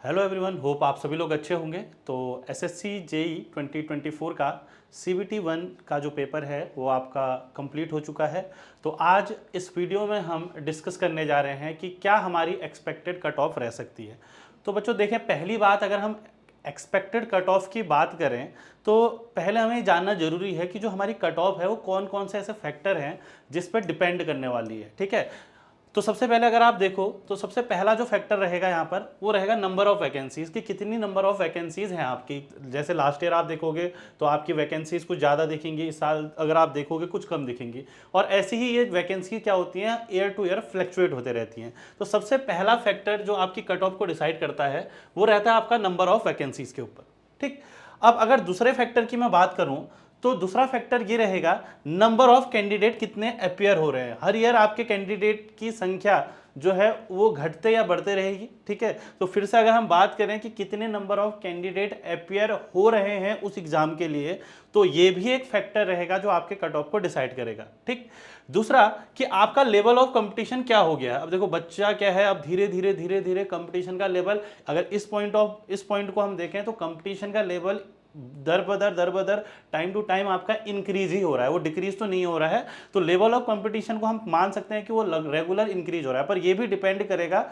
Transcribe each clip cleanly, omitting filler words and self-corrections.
Hello everyone, hope आप सभी लोग अच्छे होंगे। तो एसएससी जेई 2024 का सीबीटी 1 का जो पेपर है वो आपका कंप्लीट हो चुका है। तो आज इस वीडियो में हम डिस्कस करने जा रहे हैं कि क्या हमारी एक्सपेक्टेड कट ऑफ रह सकती है। तो बच्चों देखें, पहली बात, अगर हम एक्सपेक्टेड कट ऑफ की बात करें तो पहले हमें जानना जरूरी है कि जो हमारी कट ऑफ है वो कौन कौन से ऐसे फैक्टर हैं जिस पर डिपेंड करने वाली है। ठीक है, तो सबसे पहले अगर आप देखो तो सबसे पहला जो फैक्टर रहेगा यहाँ पर वो रहेगा नंबर ऑफ वैकेंसीज की कितनी नंबर ऑफ वैकेंसीज हैं आपकी। जैसे लास्ट ईयर आप देखोगे तो आपकी वैकेंसीज कुछ ज़्यादा दिखेंगी, इस साल अगर आप देखोगे कुछ कम दिखेंगी। और ऐसी ही ये वैकेंसी क्या होती हैं, ईयर टू ईयर फ्लक्चुएट होते रहती हैं। तो सबसे पहला फैक्टर जो आपकी कट ऑफ को डिसाइड करता है वो रहता है आपका नंबर ऑफ वैकेंसीज के ऊपर। ठीक, अब अगर दूसरे फैक्टर की मैं बात करूं तो दूसरा फैक्टर ये रहेगा नंबर ऑफ कैंडिडेट कितने अपीयर हो रहे हैं। हर ईयर आपके कैंडिडेट की संख्या जो है वो घटते या बढ़ते रहेगी। ठीक है, तो फिर से अगर हम बात करें कि कितने नंबर ऑफ कैंडिडेट अपीयर हो रहे हैं उस एग्जाम के लिए, तो ये भी एक फैक्टर रहेगा जो आपके कट ऑफ को डिसाइड करेगा। ठीक, दूसरा कि आपका लेवल ऑफ कंपटीशन क्या हो गया। अब देखो बच्चा क्या है, अब धीरे धीरे धीरे धीरे कंपटीशन का लेवल, अगर इस पॉइंट को हम देखें तो कंपटीशन का लेवल दर बदर टाइम टू टाइम आपका इंक्रीज ही हो रहा है, वो डिक्रीज तो नहीं हो रहा है। तो लेवल ऑफ कंपटीशन को हम मान सकते हैं कि वो रेगुलर इंक्रीज हो रहा है, पर ये भी डिपेंड करेगा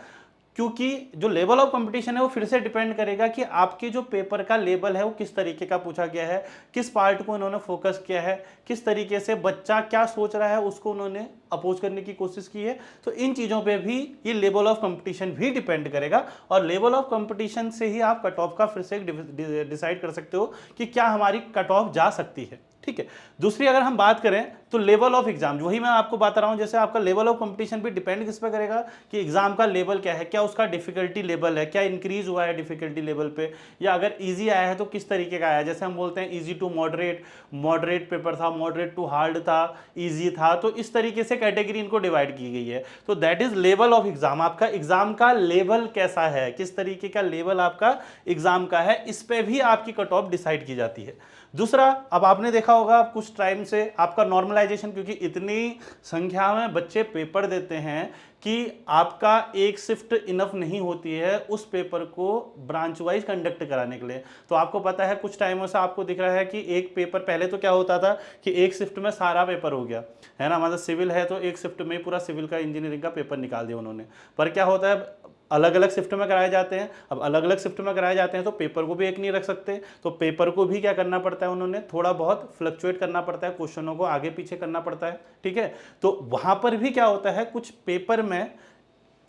क्योंकि जो लेवल ऑफ कंपटीशन है वो फिर से डिपेंड करेगा कि आपके जो पेपर का लेवल है वो किस तरीके का पूछा गया है, किस पार्ट को इन्होंने फोकस किया है, किस तरीके से बच्चा क्या सोच रहा है उसको उन्होंने अपोज करने की कोशिश की है। तो इन चीज़ों पे भी ये लेवल ऑफ कंपटीशन भी डिपेंड करेगा और लेवल ऑफ कंपटीशन से ही आप कट ऑफ का फिर से डिसाइड कर सकते हो कि क्या हमारी कट ऑफ जा सकती है। ठीक है, दूसरी अगर हम बात करें तो लेवल ऑफ एग्जाम, वही मैं आपको बता रहा हूं, जैसे आपका लेवल ऑफ कंपटीशन भी डिपेंड किस पे करेगा कि एग्जाम का लेवल क्या है, क्या उसका डिफिकल्टी लेवल है, क्या इंक्रीज हुआ है डिफिकल्टी लेवल पे, या अगर इजी आया है तो किस तरीके का आया। जैसे हम बोलते हैं easy to moderate, moderate paper था, मॉडरेट टू हार्ड था, इजी था, तो इस तरीके से कैटेगरी इनको डिवाइड की गई है। तो that is level of exam, आपका एग्जाम का लेवल कैसा है, किस तरीके का लेवल आपका एग्जाम का है, इस पे भी आपकी कट ऑफ डिसाइड की जाती है। दूसरा, अब आपने देखा होगा कुछ टाइम से आपका नॉर्मलाइजेशन, क्योंकि इतनी संख्या में बच्चे पेपर देते हैं कि आपका एक शिफ्ट इनफ नहीं होती है उस पेपर को ब्रांच वाइज कंडक्ट कराने के लिए। तो आपको पता है कुछ टाइमों से आपको दिख रहा है कि एक पेपर, पहले तो क्या होता था कि एक शिफ्ट में सारा पेपर हो गया है ना, मतलब सिविल है तो एक शिफ्ट में पूरा सिविल का इंजीनियरिंग का पेपर निकाल दिया उन्होंने। पर क्या होता है, अलग अलग शिफ्ट में कराए जाते हैं। अब अलग अलग शिफ्ट में कराए जाते हैं तो पेपर को भी एक नहीं रख सकते, तो पेपर को भी क्या करना पड़ता है, उन्होंने थोड़ा बहुत फ्लक्चुएट करना पड़ता है, क्वेश्चनों को आगे पीछे करना पड़ता है। ठीक है, तो वहां पर भी क्या होता है, कुछ पेपर में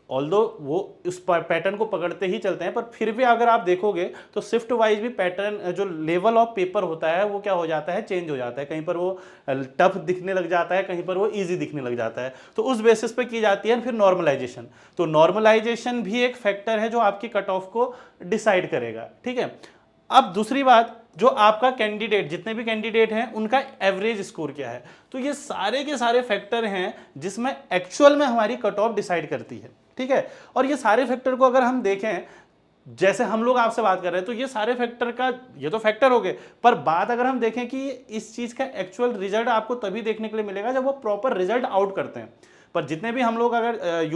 ऑल्दो वो उस पैटर्न को पकड़ते ही चलते हैं, पर फिर भी अगर आप देखोगे तो शिफ्ट वाइज भी पैटर्न, जो लेवल ऑफ पेपर होता है वो क्या हो जाता है, चेंज हो जाता है। कहीं पर वो टफ दिखने लग जाता है, कहीं पर वो इजी दिखने लग जाता है। तो उस बेसिस पे की जाती है फिर नॉर्मलाइजेशन। तो नॉर्मलाइजेशन भी एक फैक्टर है जो आपकी कट ऑफ को डिसाइड करेगा। ठीक है, अब दूसरी बात, जो आपका कैंडिडेट, जितने भी कैंडिडेट हैं उनका एवरेज स्कोर क्या है। तो ये सारे के सारे फैक्टर हैं जिसमें एक्चुअल में हमारी कट ऑफ डिसाइड करती है। ठीक है, और ये सारे फैक्टर को अगर हम देखें, जैसे हम लोग आपसे बात कर रहे हैं तो ये सारे फैक्टर का, ये तो फैक्टर हो गए, पर बात अगर हम देखें कि इस चीज का एक्चुअल रिजल्ट आपको तभी देखने के लिए मिलेगा जब वो प्रॉपर रिजल्ट आउट करते हैं। पर जितने भी हम लोग अगर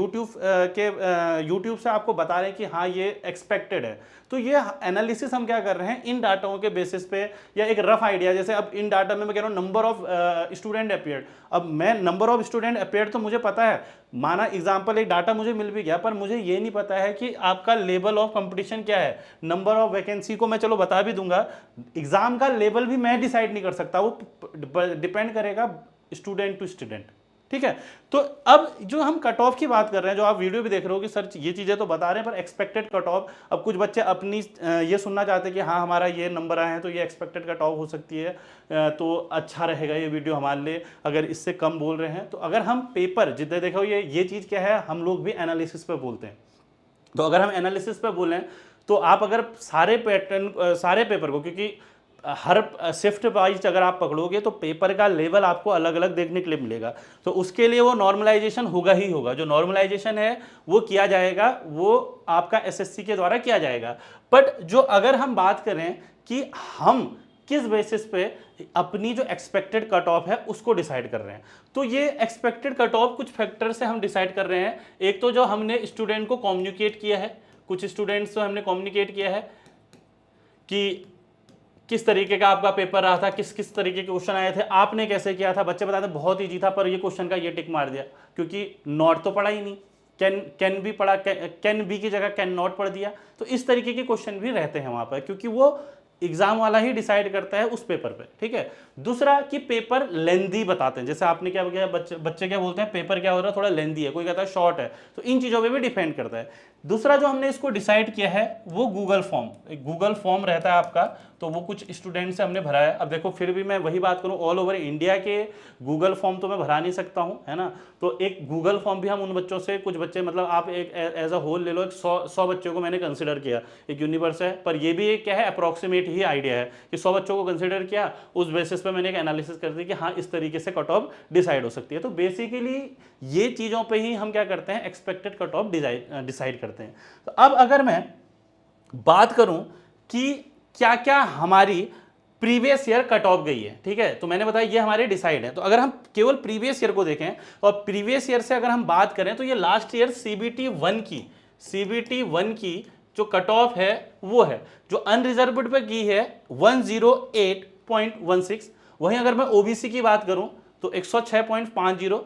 यूट्यूब से आपको बता रहे हैं कि हाँ ये एक्सपेक्टेड है, तो ये एनालिसिस हम क्या कर रहे हैं इन डाटाओं के बेसिस पे, या एक रफ आइडिया। जैसे अब इन डाटा में मैं कह रहा हूँ नंबर ऑफ स्टूडेंट अपीयर्ड, अब मैं नंबर ऑफ स्टूडेंट अपीयर्ड तो मुझे पता है, माना एग्जाम्पल एक डाटा मुझे मिल भी गया, पर मुझे ये नहीं पता है कि आपका लेवल ऑफ कंपटीशन क्या है। नंबर ऑफ वैकेंसी को मैं चलो बता भी दूंगा, एग्जाम का लेवल भी मैं डिसाइड नहीं कर सकता, वो डिपेंड करेगा स्टूडेंट टू स्टूडेंट। ठीक है, तो अब जो हम कट ऑफ की बात कर रहे हैं, जो आप वीडियो भी देख रहे हो कि सर ये चीजें तो बता रहे हैं पर एक्सपेक्टेड कट ऑफ, अब कुछ बच्चे अपनी ये सुनना चाहते हैं कि हाँ हमारा ये नंबर आए हैं तो ये एक्सपेक्टेड कट ऑफ हो सकती है, तो अच्छा रहेगा ये वीडियो हमारे लिए अगर इससे कम बोल रहे हैं। तो अगर हम पेपर जितने देखो, ये चीज क्या है, हम लोग भी एनालिसिस पे बोलते हैं। तो अगर हम एनालिसिस पे बोलें तो आप अगर सारे पेपर को, क्योंकि हर शिफ्ट वाइज अगर आप पकड़ोगे तो पेपर का लेवल आपको अलग अलग देखने के लिए मिलेगा, तो उसके लिए वो नॉर्मलाइजेशन होगा ही होगा। जो नॉर्मलाइजेशन है वो किया जाएगा, वो आपका एसएससी के द्वारा किया जाएगा। बट जो अगर हम बात करें कि हम किस बेसिस पे अपनी जो एक्सपेक्टेड कट ऑफ है उसको डिसाइड कर रहे हैं, तो ये एक्सपेक्टेड कट ऑफ कुछ फैक्टर से हम डिसाइड कर रहे हैं। एक तो जो हमने स्टूडेंट को कम्युनिकेट किया है, कुछ स्टूडेंट्स से हमने कम्युनिकेट किया है कि किस तरीके का आपका पेपर रहा था, किस किस तरीके के क्वेश्चन आए थे, आपने कैसे किया था। बच्चे बताते बहुत ईजी था, पर ये क्वेश्चन का ये टिक मार दिया, क्योंकि नॉट तो पढ़ा ही नहीं, कैन भी पढ़ा, कैन बी की जगह कैन नॉट पढ़ दिया। तो इस तरीके के क्वेश्चन भी रहते हैं वहां पर, क्योंकि वो एग्जाम वाला ही डिसाइड करता है उस पेपर पे, ठीक है। दूसरा कि पेपर लेंदी बताते हैं, जैसे आपने क्या किया, बच्चे क्या बोलते हैं, पेपर क्या हो रहा है, थोड़ा लेंदी है, कोई कहता है शॉर्ट है, तो इन चीजों पे भी डिपेंड करता है। दूसरा जो हमने इसको डिसाइड किया है वो गूगल फॉर्म, एक गूगल फॉर्म रहता है आपका, तो वो कुछ स्टूडेंट से हमने भरा है। अब देखो फिर भी मैं वही बात करूं, ऑल ओवर इंडिया के गूगल फॉर्म तो मैं भरा नहीं सकता हूं, है ना। तो एक गूगल फॉर्म भी हम उन बच्चों से, कुछ बच्चे मतलब आप एक एज अ होल ले लो, एक 100 बच्चों को मैंने कंसिडर किया, एक यूनिवर्स है, पर ये भी एक क्या है, अप्रॉक्सीमेट ही आइडिया है कि 100 बच्चों को कंसिडर किया, उस बेसिस पे मैंने एक एनालिसिस कर दी कि हाँ इस तरीके से कट ऑफ डिसाइड हो सकती है। तो बेसिकली ये चीज़ों पे ही हम क्या करते हैं, एक्सपेक्टेड कट ऑफ डिसाइड करते हैं। तो अब अगर मैं बात करूं कि क्या क्या हमारी प्रीवियस ईयर कट ऑफ गई है, ठीक है, तो मैंने बताया ये हमारे डिसाइड है। तो अगर हम केवल प्रीवियस ईयर को देखें और प्रीवियस ईयर से अगर हम बात करें, तो ये लास्ट ईयर सीबीटी 1 की जो कट ऑफ है वो है, जो अनरिजर्व्ड पे की है 108.16। वहीं अगर मैं ओबीसी की बात करूं तो 106.50,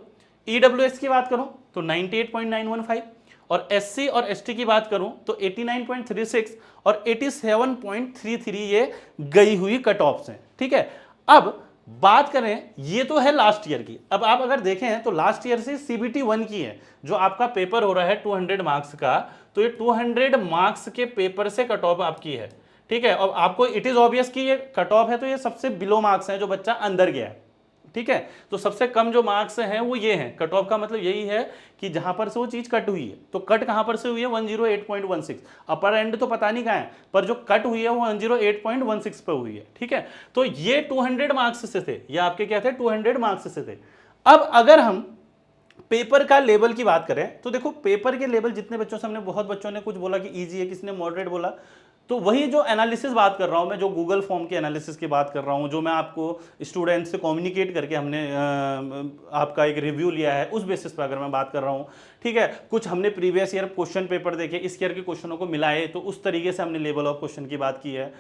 ईडब्ल्यूएस की बात करूं तो 98.915, और एससी और एसटी की बात करूं तो 89.36 और 87.33 ये गई हुई कट ऑफ्स हैं, ठीक है। अब बात करें, ये तो है लास्ट ईयर की। अब आप अगर देखें तो लास्ट ईयर से सीबीटी 1 की है, जो आपका पेपर हो रहा है 200 मार्क्स का, तो ये 200 मार्क्स के पेपर से कट ऑफ आपकी है, ठीक है। और आपको इट इज ऑब्वियस कि ये कट ऑफ है, तो ये सबसे बिलो मार्क्स है जो बच्चा अंदर गया है, ठीक है। तो सबसे कम जो मार्क्स हैं वो ये हैं। कट ऑफ का मतलब यही है कि जहां पर से वो चीज कट हुई है, तो कट कहां पर से हुई है, 108.16। अपर एंड तो पता नहीं कहां है, पर जो कट हुई है वो 108.16 पे हुई है, ठीक है। तो ये 200 मार्क्स से थे, ये आपके क्या थे, 200 मार्क्स से थे। अब अगर हम पेपर का लेवल की बात करें, तो देखो पेपर के लेवल जितने बच्चों से हमने, बहुत बच्चों ने कुछ बोला कि इजी है, किसी ने मॉडरेट बोला, तो वही जो एनालिसिस बात कर रहा हूं मैं, जो गूगल फॉर्म के एनालिसिस की बात कर रहा हूं, जो मैं आपको स्टूडेंट से कम्युनिकेट करके हमने आपका एक रिव्यू लिया है, उस बेसिस पर अगर मैं बात कर रहा हूं, ठीक है। कुछ हमने प्रीवियस ईयर क्वेश्चन पेपर देखे, इस ईयर के क्वेश्चनों को मिलाए, तो उस तरीके से हमने लेवल ऑफ क्वेश्चन की बात की है।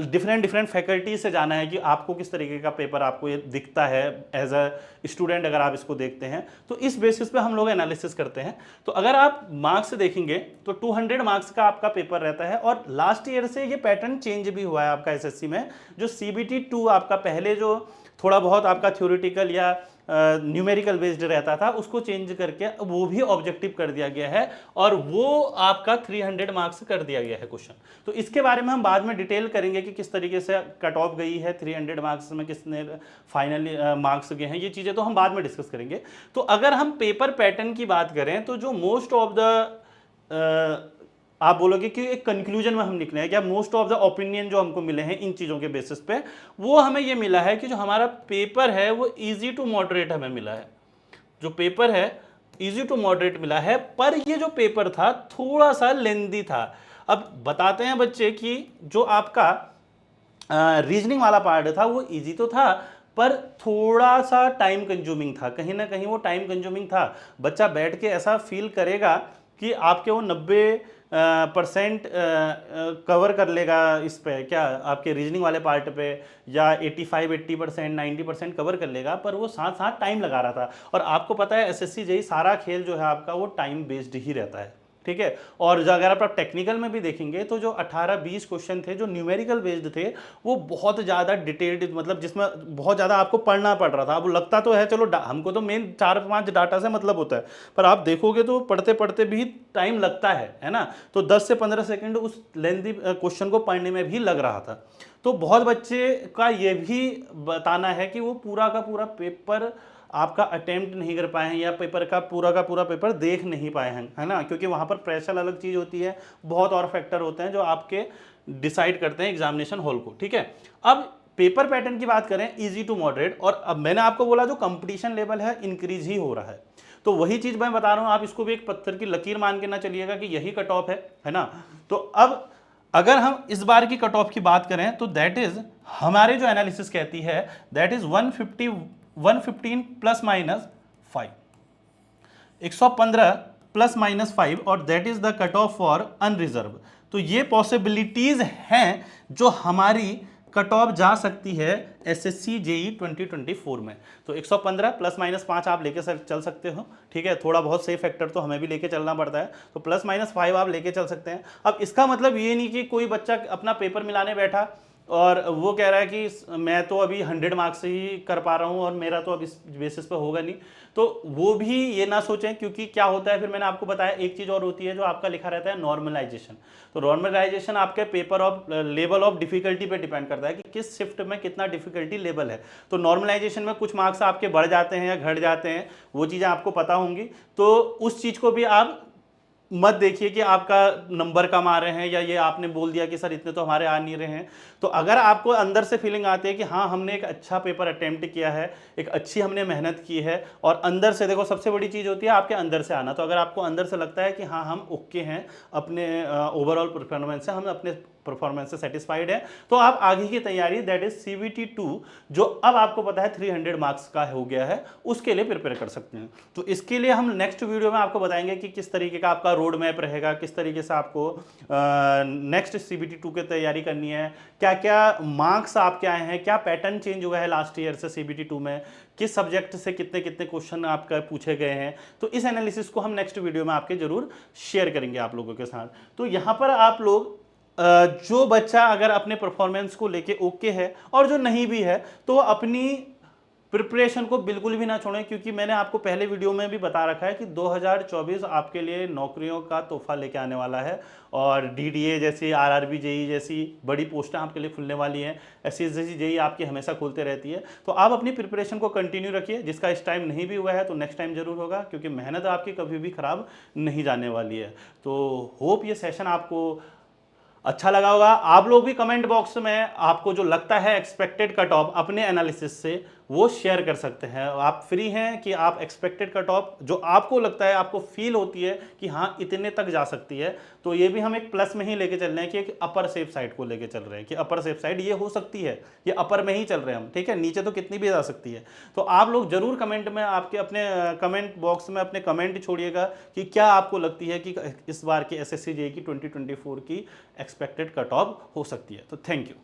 डिफरेंट फैकल्टी से जाना है कि आपको किस तरीके का पेपर आपको ये दिखता है एज अ स्टूडेंट, अगर आप इसको देखते हैं तो इस बेसिस पे हम लोग एनालिसिस करते हैं। तो अगर आप मार्क्स देखेंगे तो 200 मार्क्स का आपका पेपर रहता है, और लास्ट ईयर से ये पैटर्न चेंज भी हुआ है आपका एसएससी में। जो सीबीटी 2 आपका पहले जो थोड़ा बहुत आपका थ्योरेटिकल या न्यूमेरिकल बेस्ड रहता था, उसको चेंज करके वो भी ऑब्जेक्टिव कर दिया गया है, और वो आपका 300 मार्क्स कर दिया गया है क्वेश्चन। तो इसके बारे में हम बाद में डिटेल करेंगे कि किस तरीके से कट ऑफ गई है 300 मार्क्स में, किसने फाइनली मार्क्स गए हैं, ये चीज़ें तो हम बाद में डिस्कस करेंगे। तो अगर हम पेपर पैटर्न की बात करें, तो जो मोस्ट ऑफ द आप बोलोगे कि एक कंक्लूजन में हम निकले हैं क्या, मोस्ट ऑफ द ओपिनियन जो हमको मिले हैं इन चीज़ों के बेसिस पे, वो हमें ये मिला है कि जो हमारा पेपर है वो इजी टू मॉडरेट हमें मिला है। जो पेपर है इजी टू मॉडरेट मिला है, पर ये जो पेपर था थोड़ा सा लेंदी था। अब बताते हैं बच्चे कि जो आपका रीजनिंग वाला पार्ट था वो इजी तो था, पर थोड़ा सा टाइम कंज्यूमिंग था, कहीं ना कहीं वो टाइम कंज्यूमिंग था। बच्चा बैठ के ऐसा फील करेगा कि आपके वो 90% कवर कर लेगा इस पे, क्या आपके रीजनिंग वाले पार्ट पे, या 85-80% 90% कवर कर लेगा, पर वो साथ साथ टाइम लगा रहा था। और आपको पता है एसएससी जेईई सारा खेल जो है आपका वो टाइम बेस्ड ही रहता है, ठीक है। और अगर आप टेक्निकल में भी देखेंगे तो जो 18-20 क्वेश्चन थे जो न्यूमेरिकल बेस्ड थे, वो बहुत ज़्यादा डिटेल्ड, मतलब जिसमें बहुत ज़्यादा आपको पढ़ना पड़ रहा था। अब लगता तो है चलो हमको तो मेन 4-5 डाटा से मतलब होता है, पर आप देखोगे तो पढ़ते पढ़ते भी टाइम लगता है ना। तो 10 से 15 सेकेंड उस लेंथी क्वेश्चन को पढ़ने में भी लग रहा था। तो बहुत बच्चे का ये भी बताना है कि वो पूरा का पूरा पेपर आपका अटेम्प्ट नहीं कर पाए हैं, या पेपर का पूरा पेपर देख नहीं पाए हैं, है ना, क्योंकि वहाँ पर प्रेशर अलग चीज़ होती है, बहुत और फैक्टर होते हैं जो आपके डिसाइड करते हैं एग्जामिनेशन हॉल को, ठीक है। अब पेपर पैटर्न की बात करें, इजी टू मॉडरेट, और अब मैंने आपको बोला जो कंपटीशन लेवल है इंक्रीज ही हो रहा है, तो वही चीज़ मैं बता रहा हूँ, आप इसको भी एक पत्थर की लकीर मान के ना चलिएगा कि यही कट ऑफ है ना। तो अब अगर हम इस बार की कट ऑफ की बात करें तो दैट इज, हमारे जो एनालिसिस कहती है दैट इज 115 ±5, 115 +-5 और that is the cut off for unreserved. तो ये पॉसिबिलिटीज हैं जो हमारी कट ऑफ जा सकती है एसएससी जेई 2024 में। तो 115 +-5 आप लेके चल सकते हो, ठीक है। थोड़ा बहुत सेफ फैक्टर तो हमें भी लेके चलना पड़ता है, तो +-5 आप लेके चल सकते हैं। अब इसका मतलब ये नहीं कि कोई बच्चा अपना पेपर मिलाने बैठा और वो कह रहा है कि मैं तो अभी 100 मार्क्स से ही कर पा रहा हूँ और मेरा तो अब इस बेसिस पे होगा नहीं, तो वो भी ये ना सोचें, क्योंकि क्या होता है फिर मैंने आपको बताया एक चीज़ और होती है जो आपका लिखा रहता है नॉर्मलाइजेशन। तो नॉर्मलाइजेशन आपके paper of level of difficulty पे डिपेंड करता है कि किस शिफ्ट में कितना डिफिकल्टी लेवल है। तो नॉर्मलाइजेशन में कुछ मार्क्स आपके बढ़ जाते हैं या घट जाते हैं, वो चीज़ें आपको पता होंगी। तो उस चीज़ को भी आप मत देखिए कि आपका नंबर कम आ रहे हैं या ये आपने बोल दिया कि सर इतने तो हमारे आ नहीं रहे हैं। तो अगर आपको अंदर से फीलिंग आती है कि हाँ हमने एक अच्छा पेपर अटेम्प्ट किया है, एक अच्छी हमने मेहनत की है, और अंदर से देखो सबसे बड़ी चीज़ होती है आपके अंदर से आना। तो अगर आपको अंदर से लगता है कि हाँ हम ओके हैं अपने ओवरऑल परफॉर्मेंस से, हम अपने परफॉर्मेंस से सेटिस्फाइड है, तो आप आगे की तैयारी दैट इज CBT 2 जो अब आपको पता है 300 मार्क्स का हो गया है, उसके लिए प्रिपेयर कर सकते हैं। तो इसके लिए हम नेक्स्ट वीडियो में आपको बताएंगे कि किस तरीके का आपका रोड मैप रहेगा, किस तरीके से आपको नेक्स्ट CBT 2 की तैयारी करनी है, क्या क्या मार्क्स आपके आए हैं, क्या पैटर्न चेंज हुआ है लास्ट ईयर से CBT 2 में, किस सब्जेक्ट से कितने कितने क्वेश्चन आपका पूछे गए हैं। तो इस एनालिसिस को हम नेक्स्ट वीडियो में आपके जरूर शेयर करेंगे आप लोगों के साथ। तो यहाँ पर आप लोग जो बच्चा अगर अपने परफॉर्मेंस को लेके ओके है और जो नहीं भी है, तो अपनी प्रिपरेशन को बिल्कुल भी ना छोड़ें, क्योंकि मैंने आपको पहले वीडियो में भी बता रखा है कि 2024 आपके लिए नौकरियों का तोहफा लेके आने वाला है, और DDA जैसी, RRB जेई जैसी बड़ी पोस्टें आपके लिए खुलने वाली हैं। SSC जेई आपकी हमेशा खुलते रहती है। तो आप अपनी प्रिपरेशन को कंटिन्यू रखिए, जिसका इस टाइम नहीं भी हुआ है तो नेक्स्ट टाइम जरूर होगा, क्योंकि मेहनत आपकी कभी भी खराब नहीं जाने वाली है। तो होप ये सेशन आपको अच्छा लगा होगा। आप लोग भी कमेंट बॉक्स में आपको जो लगता है एक्सपेक्टेड कट ऑफ अपने एनालिसिस से वो शेयर कर सकते हैं। आप फ्री हैं कि आप एक्सपेक्टेड कट ऑफ जो आपको लगता है, आपको फील होती है कि हाँ इतने तक जा सकती है, तो ये भी हम एक प्लस में ही लेके चल रहे हैं कि एक अपर सेफ साइड को लेके चल रहे हैं कि अपर सेफ साइड ये हो सकती है, ये अपर में ही चल रहे हैं हम, ठीक है। नीचे तो कितनी भी जा सकती है। तो आप लोग जरूर कमेंट में आपके अपने कमेंट बॉक्स में अपने कमेंट छोड़िएगा कि क्या आपको लगती है कि इस बार की SSC जेई की 2024 की एक्सपेक्टेड कट ऑफ हो सकती है। तो थैंक यू।